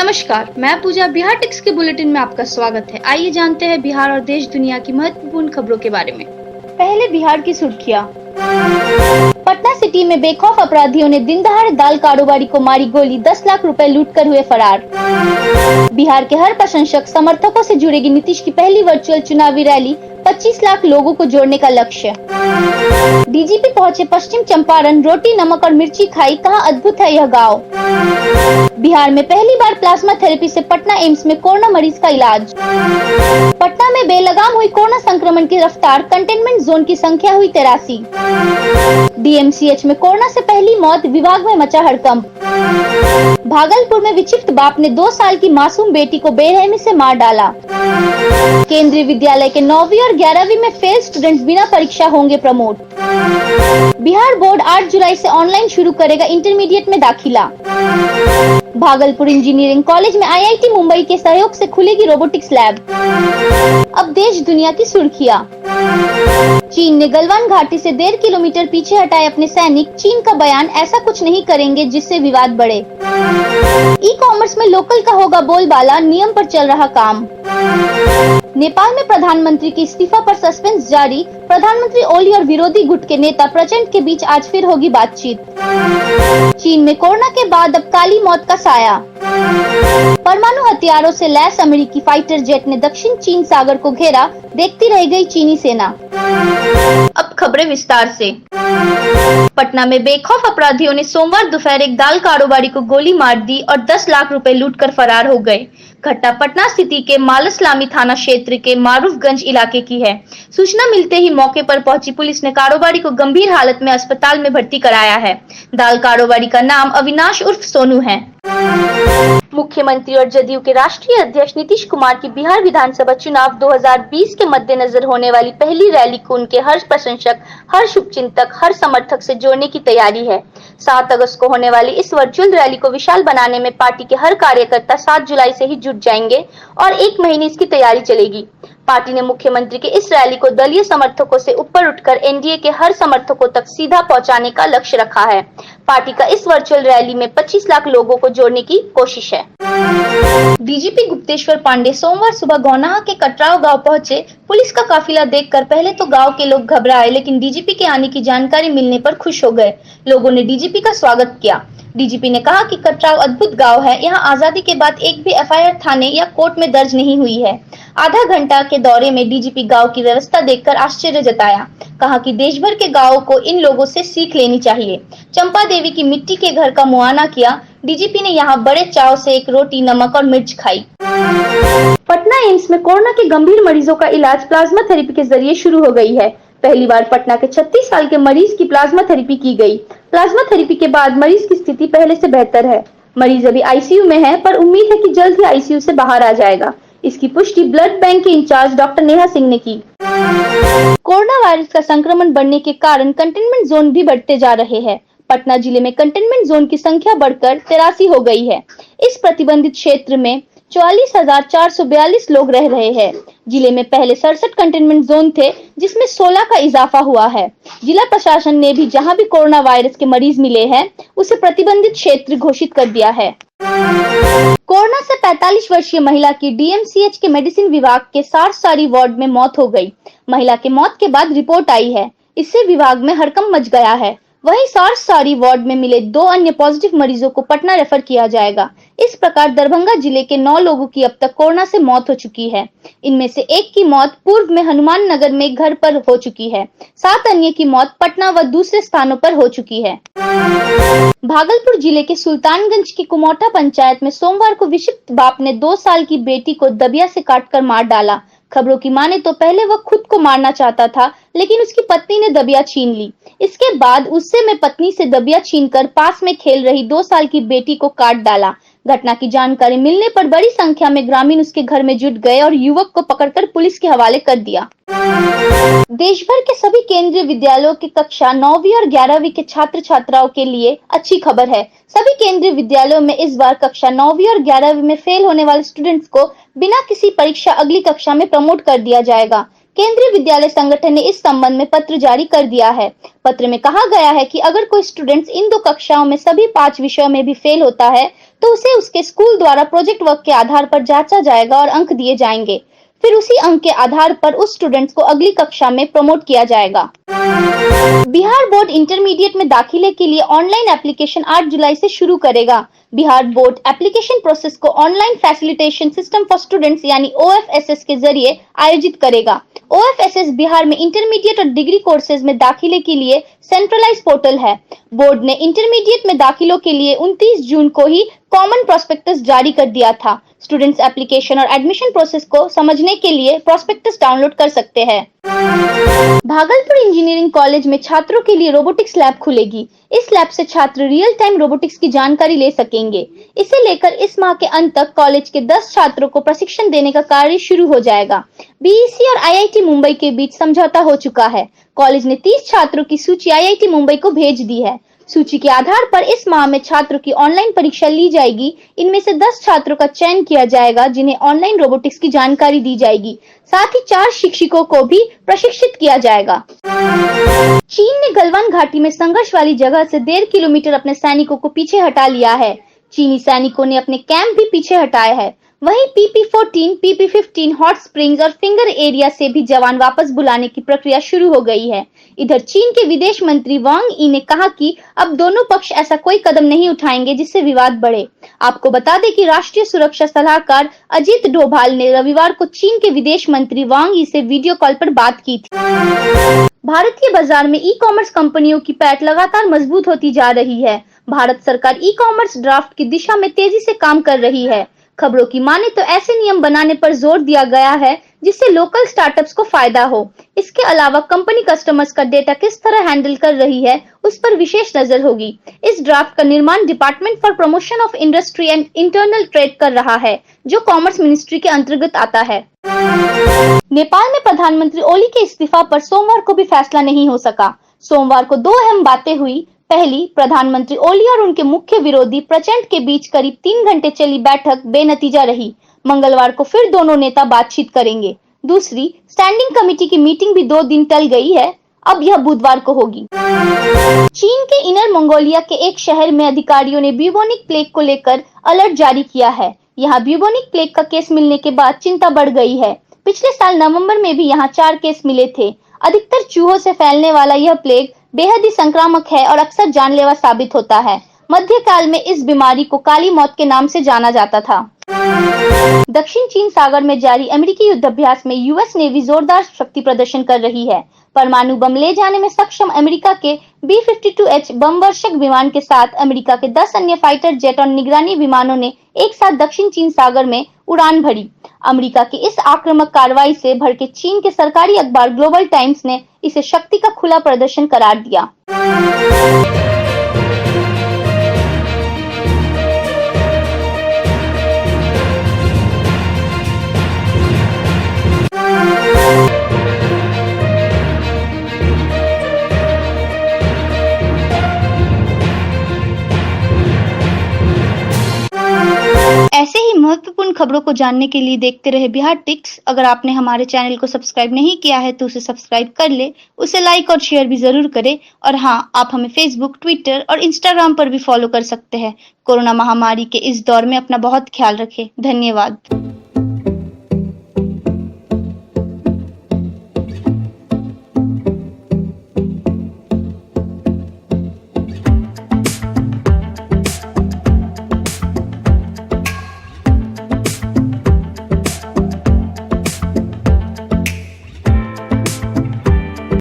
नमस्कार, मैं पूजा। बिहार टिक्स के बुलेटिन में आपका स्वागत है। आइए जानते हैं बिहार और देश दुनिया की महत्वपूर्ण खबरों के बारे में। पहले बिहार की सुर्खियां। पटना सिटी में बेखौफ अपराधियों ने दिन दहाड़े दाल कारोबारी को मारी गोली, 10 लाख रुपए लूटकर हुए फरार। बिहार के हर प्रशंसक समर्थकों से जुड़ेगी नीतीश की पहली वर्चुअल चुनावी रैली, 25 लाख लोगों को जोड़ने का लक्ष्य। डीजीपी पहुंचे पश्चिम चंपारण, रोटी नमक और मिर्ची खाई, कहा अद्भुत है यह गांव। बिहार में पहली बार प्लाज्मा थेरेपी से पटना एम्स में कोरोना मरीज का इलाज। पटना में बेलगाम हुई कोरोना संक्रमण की रफ्तार, कंटेनमेंट जोन की संख्या हुई 83। डीएमसीएच में कोरोना से पहली मौत, विभाग में मचा हड़कंप। भागलपुर में विक्षिप्त बाप ने 2 साल की मासूम बेटी को बेरहमी से मार डाला। केंद्रीय विद्यालय के 9वीं और 11वीं में फेल स्टूडेंट्स बिना परीक्षा होंगे प्रमोट। बिहार बोर्ड 8 जुलाई से ऑनलाइन शुरू करेगा इंटरमीडिएट में दाखिला। भागलपुर इंजीनियरिंग कॉलेज में आईआईटी मुंबई के सहयोग से खुलेगी रोबोटिक्स लैब। अब देश दुनिया की सुर्खियां। चीन ने गलवान घाटी से 1.5 किलोमीटर पीछे हटाए अपने सैनिक, चीन का बयान, ऐसा कुछ नहीं करेंगे जिससे विवाद बढ़े। ई कॉमर्स में लोकल का होगा बोलबाला, नियम पर चल रहा काम। नेपाल में प्रधानमंत्री के इस्तीफा पर सस्पेंस जारी, प्रधानमंत्री ओली और विरोधी गुट के नेता प्रचंड के बीच आज फिर होगी बातचीत। चीन में कोरोना के बाद अब काली मौत का साया। परमाणु हथियारों से लैस अमेरिकी फाइटर जेट ने दक्षिण चीन सागर को घेरा, देखती रह गई चीनी सेना। अब खबरें विस्तार से। पटना में बेखौफ अपराधियों ने सोमवार दोपहर एक दाल कारोबारी को गोली मार दी और 10 लाख रुपए लूटकर फरार हो गए। घटना पटना सिटी के मालसलामी थाना क्षेत्र के मारूफगंज इलाके की है। सूचना मिलते ही मौके पर पहुंची पुलिस ने कारोबारी को गंभीर हालत में अस्पताल में भर्ती कराया है। दाल कारोबारी का नाम अविनाश उर्फ सोनू है। मुख्यमंत्री और जदयू के राष्ट्रीय अध्यक्ष नीतीश कुमार की बिहार विधानसभा चुनाव 2020 के मद्देनजर होने वाली पहली रैली को उनके हर प्रशंसक, हर शुभचिंतक, हर समर्थक से जोड़ने की तैयारी है। 7 अगस्त को होने वाली इस वर्चुअल रैली को विशाल बनाने में पार्टी के हर कार्यकर्ता 7 जुलाई से ही जुट जाएंगे और 1 महीने इसकी तैयारी चलेगी। पार्टी ने मुख्यमंत्री के इस रैली को दलीय समर्थकों से ऊपर उठकर एनडीए के हर समर्थकों तक सीधा पहुंचाने का लक्ष्य रखा है। पार्टी का इस वर्चुअल रैली में 25 लाख लोगों को जोड़ने की कोशिश है। डीजीपी गुप्तेश्वर पांडे सोमवार सुबह गौनाहा के कटराव गांव पहुंचे। पुलिस का काफिला देखकर पहले तो गांव के लोग घबराए, लेकिन डीजीपी के आने की जानकारी मिलने पर खुश हो गए। लोगों ने डीजीपी का स्वागत किया। डीजीपी ने कहा कि कटराव अद्भुत गांव है, यहाँ आजादी के बाद एक भी एफआईआर थाने या कोर्ट में दर्ज नहीं हुई है। आधा घंटा के दौरे में डीजीपी गांव की व्यवस्था देखकर आश्चर्य जताया। कहा कि देश भर के गांवों को इन लोगों से सीख लेनी चाहिए। चंपा देवी की मिट्टी के घर का मुआयना किया। डीजीपी ने यहाँ बड़े चाव से एक रोटी, नमक और मिर्च खाई। पटना एम्स में कोरोना के गंभीर मरीजों का इलाज प्लाज्मा थेरेपी के जरिए शुरू हो गई है। पहली बार पटना के 36 साल के मरीज की प्लाज्मा थेरेपी की गई। प्लाज्मा थेरेपी के बाद मरीज की स्थिति पहले से बेहतर है। मरीज अभी आईसीयू में है, पर उम्मीद है कि जल्द ही आईसीयू से बाहर आ जाएगा। इसकी पुष्टि ब्लड बैंक के इंचार्ज डॉक्टर नेहा सिंह ने की। कोरोना वायरस का संक्रमण बढ़ने के कारण कंटेनमेंट जोन भी बढ़ते जा रहे हैं। पटना जिले में कंटेनमेंट जोन की संख्या बढ़कर 83 हो गई है। इस प्रतिबंधित क्षेत्र में 44,442 लोग रह रहे हैं। जिले में पहले 67 कंटेनमेंट जोन थे, जिसमें 16 का इजाफा हुआ है। जिला प्रशासन ने भी जहां भी कोरोना वायरस के मरीज मिले हैं, उसे प्रतिबंधित क्षेत्र घोषित कर दिया है। कोरोना से 45 वर्षीय महिला की डीएमसीएच के मेडिसिन विभाग के सारी वार्ड में मौत हो गई। महिला के मौत के बाद रिपोर्ट आई है। इससे विभाग में हड़कंप मच गया है। वहीं सारी वार्ड में मिले 2 अन्य पॉजिटिव मरीजों को पटना रेफर किया जाएगा। इस प्रकार दरभंगा जिले के 9 लोगों की अब तक कोरोना से मौत हो चुकी है। इनमें से 1 की मौत पूर्व में हनुमान नगर में घर पर हो चुकी है। 7 अन्य की मौत पटना व दूसरे स्थानों पर हो चुकी है। भागलपुर जिले के सुल्तानगंज की कुमौठा पंचायत में सोमवार को विक्षिप्त बाप ने 2 साल की बेटी को दबिया से काटकर मार डाला। खबरों की माने तो पहले वह खुद को मारना चाहता था, लेकिन उसकी पत्नी ने दबिया छीन ली। इसके बाद उससे में पत्नी से दबिया छीनकर पास में खेल रही 2 साल की बेटी को काट डाला। घटना की जानकारी मिलने पर बड़ी संख्या में ग्रामीण उसके घर में जुट गए और युवक को पकड़कर पुलिस के हवाले कर दिया। देश भर के सभी केंद्रीय विद्यालयों की कक्षा 9वीं और 11वीं के छात्र छात्राओं के लिए अच्छी खबर है। सभी केंद्रीय विद्यालयों में इस बार कक्षा 9वीं और 11वीं में फेल होने वाले स्टूडेंट्स को बिना किसी परीक्षा अगली कक्षा में प्रमोट कर दिया जाएगा। केंद्रीय विद्यालय संगठन ने इस संबंध में पत्र जारी कर दिया है। पत्र में कहा गया है कि अगर कोई स्टूडेंट्स इन 2 कक्षाओं में सभी 5 विषयों में भी फेल होता है तो उसे उसके स्कूल द्वारा प्रोजेक्ट वर्क के आधार पर जांचा जाएगा और अंक दिए जाएंगे। फिर उसी अंक के आधार पर उस स्टूडेंट्स को अगली कक्षा में प्रमोट किया जाएगा। बिहार बोर्ड इंटरमीडिएट में दाखिले के लिए ऑनलाइन एप्लीकेशन 8 जुलाई से शुरू करेगा। बिहार बोर्ड एप्लीकेशन प्रोसेस को online facilitation system for students यानी OFSS के जरिए आयोजित करेगा। OFSS बिहार में इंटरमीडिएट और डिग्री कोर्सेज में दाखिले के लिए सेंट्रलाइज पोर्टल है। बोर्ड ने इंटरमीडिएट में दाखिलों के लिए 29 जून को ही कॉमन प्रोस्पेक्टस जारी कर दिया था। स्टूडेंट्स एप्लीकेशन और एडमिशन प्रोसेस को समझने के लिए प्रोस्पेक्टस डाउनलोड कर सकते हैं। भागलपुर इंजीनियरिंग कॉलेज में छात्रों के लिए रोबोटिक्स लैब खुलेगी। इस लैब से छात्र रियल टाइम रोबोटिक्स की जानकारी ले सकेंगे। इसे लेकर इस माह के अंत तक कॉलेज के 10 छात्रों को प्रशिक्षण देने का कार्य शुरू हो जाएगा। BEC और IIT मुंबई के बीच समझौता हो चुका है। कॉलेज ने 30 छात्रों की सूची IIT मुंबई को भेज दी है। सूची के आधार पर इस माह में छात्रों की ऑनलाइन परीक्षा ली जाएगी। इनमें से 10 छात्रों का चयन किया जाएगा जिन्हें ऑनलाइन रोबोटिक्स की जानकारी दी जाएगी। साथ ही 4 शिक्षकों को भी प्रशिक्षित किया जाएगा। चीन ने गलवान घाटी में संघर्ष वाली जगह से 1.5 किलोमीटर अपने सैनिकों को पीछे हटा लिया है। चीनी सैनिकों ने अपने कैंप भी पीछे हटाए हैं। वहीं PP-14, PP-15 हॉट स्प्रिंग्स और फिंगर एरिया से भी जवान वापस बुलाने की प्रक्रिया शुरू हो गई है। इधर चीन के विदेश मंत्री वांग यी ने कहा कि अब दोनों पक्ष ऐसा कोई कदम नहीं उठाएंगे जिससे विवाद बढ़े। आपको बता दें कि राष्ट्रीय सुरक्षा सलाहकार अजीत डोभाल ने रविवार को चीन के विदेश मंत्री वांग यी से वीडियो कॉल पर बात की थी। भारतीय बाजार में ई-कॉमर्स कंपनियों की पैठ लगातार मजबूत होती जा रही है। भारत सरकार ई-कॉमर्स ड्राफ्ट की दिशा में तेजी से काम कर रही है। खबरों की माने तो ऐसे नियम बनाने पर जोर दिया गया है जिससे लोकल स्टार्टअप्स को फायदा हो। इसके अलावा कंपनी कस्टमर्स का डेटा किस तरह हैंडल कर रही है उस पर विशेष नजर होगी। इस ड्राफ्ट का निर्माण department for promotion of industry and internal trade कर रहा है जो कॉमर्स मिनिस्ट्री के अंतर्गत आता है। नेपाल में प्रधानमंत्री ओली के इस्तीफा पर सोमवार को भी फैसला नहीं हो सका। सोमवार को 2 अहम बातें हुई। पहली, प्रधानमंत्री ओली और उनके मुख्य विरोधी प्रचंड के बीच करीब 3 घंटे चली बैठक बेनतीजा रही। मंगलवार को फिर दोनों नेता बातचीत करेंगे। दूसरी, स्टैंडिंग कमेटी की मीटिंग भी 2 दिन टल गई है। अब यह बुधवार को होगी। चीन के इनर मंगोलिया के एक शहर में अधिकारियों ने ब्यूबोनिक प्लेग को लेकर अलर्ट जारी किया है। यहाँ ब्यूबोनिक प्लेग का केस मिलने के बाद चिंता बढ़ गई है। पिछले साल नवंबर में भी यहाँ 4 केस मिले थे। अधिकतर चूहों से फैलने वाला यह प्लेग बेहद ही संक्रामक है और अक्सर जानलेवा साबित होता है। मध्यकाल में इस बीमारी को काली मौत के नाम से जाना जाता था। दक्षिण चीन सागर में जारी अमेरिकी युद्धाभ्यास में यूएस नेवी जोरदार शक्ति प्रदर्शन कर रही है। परमाणु बम ले जाने में सक्षम अमेरिका के B-52H बम वर्षक विमान के साथ अमेरिका के 10 अन्य फाइटर जेट और निगरानी विमानों ने एक साथ दक्षिण चीन सागर में उड़ान भरी। अमेरिका की इस आक्रामक कार्रवाई से भड़के चीन के सरकारी अखबार ग्लोबल टाइम्स ने इसे शक्ति का खुला प्रदर्शन करार दिया। ऐसे ही महत्वपूर्ण खबरों को जानने के लिए देखते रहे बिहार टिक्स। अगर आपने हमारे चैनल को सब्सक्राइब नहीं किया है तो उसे सब्सक्राइब कर ले, उसे लाइक और शेयर भी जरूर करें। और हाँ, आप हमें फेसबुक, ट्विटर और इंस्टाग्राम पर भी फॉलो कर सकते हैं। कोरोना महामारी के इस दौर में अपना बहुत ख्याल रखें। धन्यवाद।